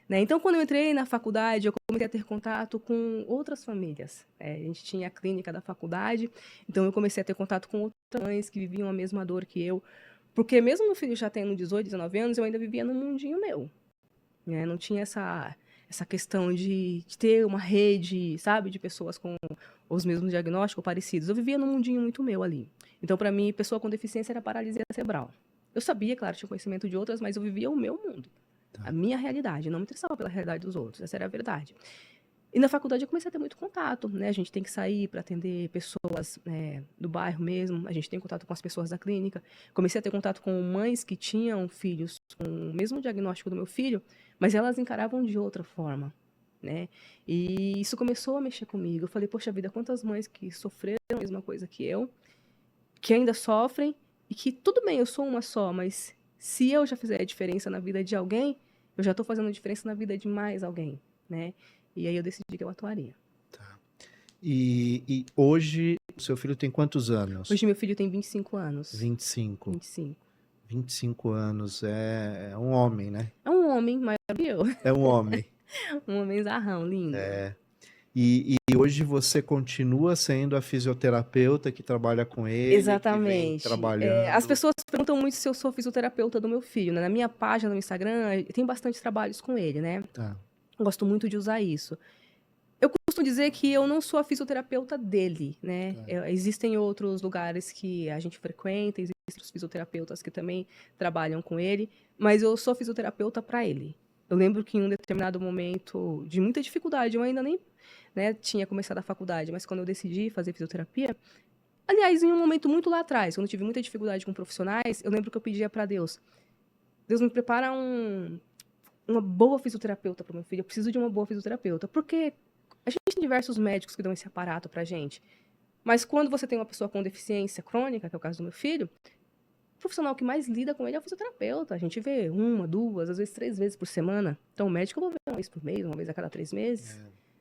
né? Então, quando eu entrei na faculdade, eu comecei a ter contato com outras famílias. A gente tinha a clínica da faculdade, então eu comecei a ter contato com outras mães que viviam a mesma dor que eu. Porque mesmo meu filho já tendo 18, 19 anos, eu ainda vivia num mundinho meu, né? Não tinha essa questão de ter uma rede, sabe, de pessoas com os mesmos diagnósticos parecidos. Eu vivia num mundinho muito meu ali. Então, para mim, pessoa com deficiência era paralisia cerebral. Eu sabia, claro, tinha conhecimento de outras, mas eu vivia o meu mundo, a Tá. minha realidade. Não me interessava pela realidade dos outros, essa era a verdade. E na faculdade eu comecei a ter muito contato, né? A gente tem que sair para atender pessoas do bairro mesmo, a gente tem contato com as pessoas da clínica. Comecei a ter contato com mães que tinham filhos com o mesmo diagnóstico do meu filho, mas elas encaravam de outra forma, né? E isso começou a mexer comigo. Eu falei, poxa vida, quantas mães que sofreram a mesma coisa que eu, que ainda sofrem, e que tudo bem, eu sou uma só, mas se eu já fizer a diferença na vida de alguém, eu já estou fazendo diferença na vida de mais alguém, né? E aí eu decidi que eu atuaria. Tá. E hoje, o seu filho tem quantos anos? Hoje meu filho tem 25 anos. 25. 25. 25 anos. É um homem, né? É um homem maior que eu. É um homem. Um homem zarrão, lindo. E hoje você continua sendo a fisioterapeuta que trabalha com ele, que vem Exatamente. As trabalhando. pessoas perguntam muito se eu sou fisioterapeuta do meu filho, né? Na minha página no Instagram, tem bastante trabalhos com ele, né? Tá. Gosto muito de usar isso. Eu costumo dizer que eu não sou a fisioterapeuta dele, né? Tá. Existem outros lugares que a gente frequenta, existem outros fisioterapeutas que também trabalham com ele, mas eu sou fisioterapeuta para ele. Eu lembro que em um determinado momento de muita dificuldade, eu ainda nem, né, tinha começado a faculdade, mas quando eu decidi fazer fisioterapia, aliás, em um momento muito lá atrás, quando eu tive muita dificuldade com profissionais, eu lembro que eu pedia para Deus, Deus me prepara uma boa fisioterapeuta para o meu filho, eu preciso de uma boa fisioterapeuta, porque a gente tem diversos médicos que dão esse aparato pra gente, mas quando você tem uma pessoa com deficiência crônica, que é o caso do meu filho, o profissional que mais lida com ele é o fisioterapeuta. A gente vê uma, duas, às vezes 3 vezes por semana. Então, o médico eu vou ver uma vez por mês, uma vez a cada 3 meses.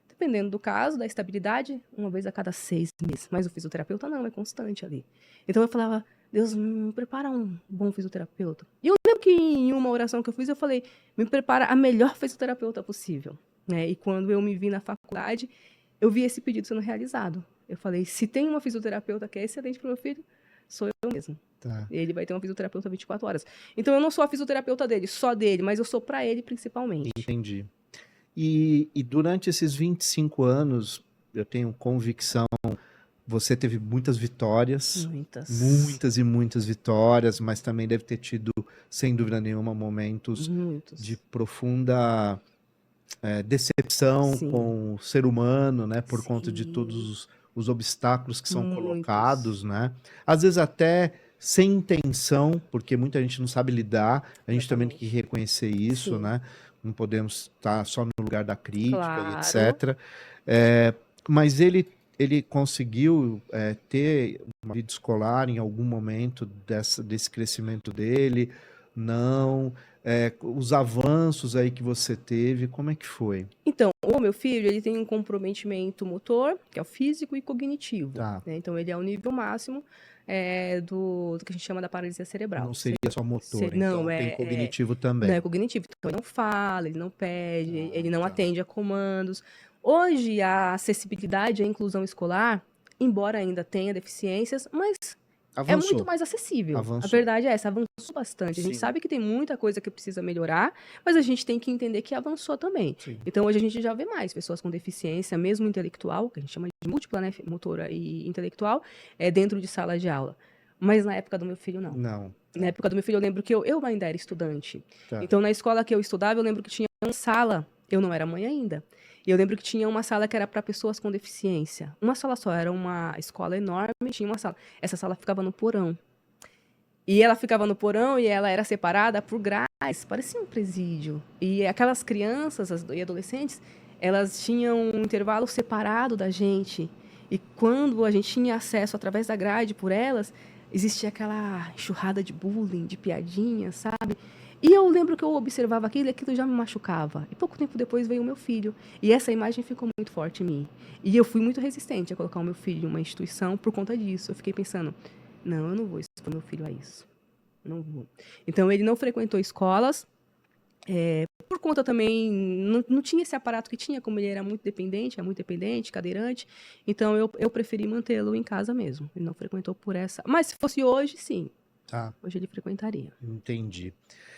Dependendo do caso, da estabilidade, uma vez a cada 6 meses. Mas o fisioterapeuta não, é constante ali. Então, eu falava, Deus, me prepara um bom fisioterapeuta. E eu lembro que em uma oração que eu fiz, eu falei, me prepara a melhor fisioterapeuta possível. Né? E quando eu me vi na faculdade, eu vi esse pedido sendo realizado. Eu falei, se tem uma fisioterapeuta que é excelente para o meu filho, sou eu mesmo. Tá. Ele vai ter uma fisioterapeuta 24 horas. Então eu não sou a fisioterapeuta dele, só dele, mas eu sou para ele principalmente. Entendi. E durante esses 25 anos, eu tenho convicção, você teve muitas vitórias, Muitas. muitas e muitas vitórias, mas também deve ter tido, sem dúvida nenhuma, momentos de Muitos. profunda decepção Sim. com o ser humano, né, por conta de todos Sim. os obstáculos que são Muitos. colocados, né? Às vezes até sem intenção, porque muita gente não sabe lidar, a gente também tem que Exatamente. reconhecer isso, Sim. né? Não podemos estar só no lugar da crítica e Claro. etc. É, mas ele conseguiu ter uma vida escolar em algum momento desse crescimento dele? Não. Os avanços aí que você teve, como é que foi? Então, o meu filho, ele tem um comprometimento motor, que é o físico e cognitivo. Tá. Né? Então, ele é o nível máximo do que a gente chama da paralisia cerebral. Não seria só motor, Não, então tem cognitivo não também. é cognitivo. Então, ele não fala, ele não pede, Ah, ele não tá. atende a comandos. Hoje, a acessibilidade e a inclusão escolar, embora ainda tenha deficiências, mas é muito Avançou, mais acessível. A avançou. verdade é essa, avançou bastante. A gente Sim, sabe que tem muita coisa que precisa melhorar, mas a gente tem que entender que avançou também. sim. Então, hoje a gente já vê mais pessoas com deficiência, mesmo intelectual, que a gente chama de múltipla, né, motora e intelectual, dentro de sala de aula. Mas na época do meu filho, não. Não, Na época do meu filho, eu lembro que eu ainda era estudante. tá. Então, na escola que eu estudava, eu lembro que tinha uma sala, eu não era mãe ainda, e eu lembro que tinha uma sala que era para pessoas com deficiência. Uma sala só, era uma escola enorme, tinha uma sala. Essa sala ficava no porão. E ela ficava no porão e ela era separada por grades, parecia um presídio. E aquelas crianças e adolescentes, elas tinham um intervalo separado da gente. E quando a gente tinha acesso através da grade por elas, existia aquela enxurrada de bullying, de piadinhas, sabe? E eu lembro que eu observava aquilo e aquilo já me machucava. E pouco tempo depois veio o meu filho. E essa imagem ficou muito forte em mim. E eu fui muito resistente a colocar o meu filho em uma instituição por conta disso. Eu fiquei pensando, não, eu não vou expor meu filho a isso. Não vou. Então, ele não frequentou escolas. Por conta também, não tinha esse aparato que tinha, como ele era muito dependente, cadeirante, então eu preferi mantê-lo em casa mesmo. Ele não frequentou por essa. Mas se fosse hoje, sim. Tá, Hoje ele frequentaria. entendi.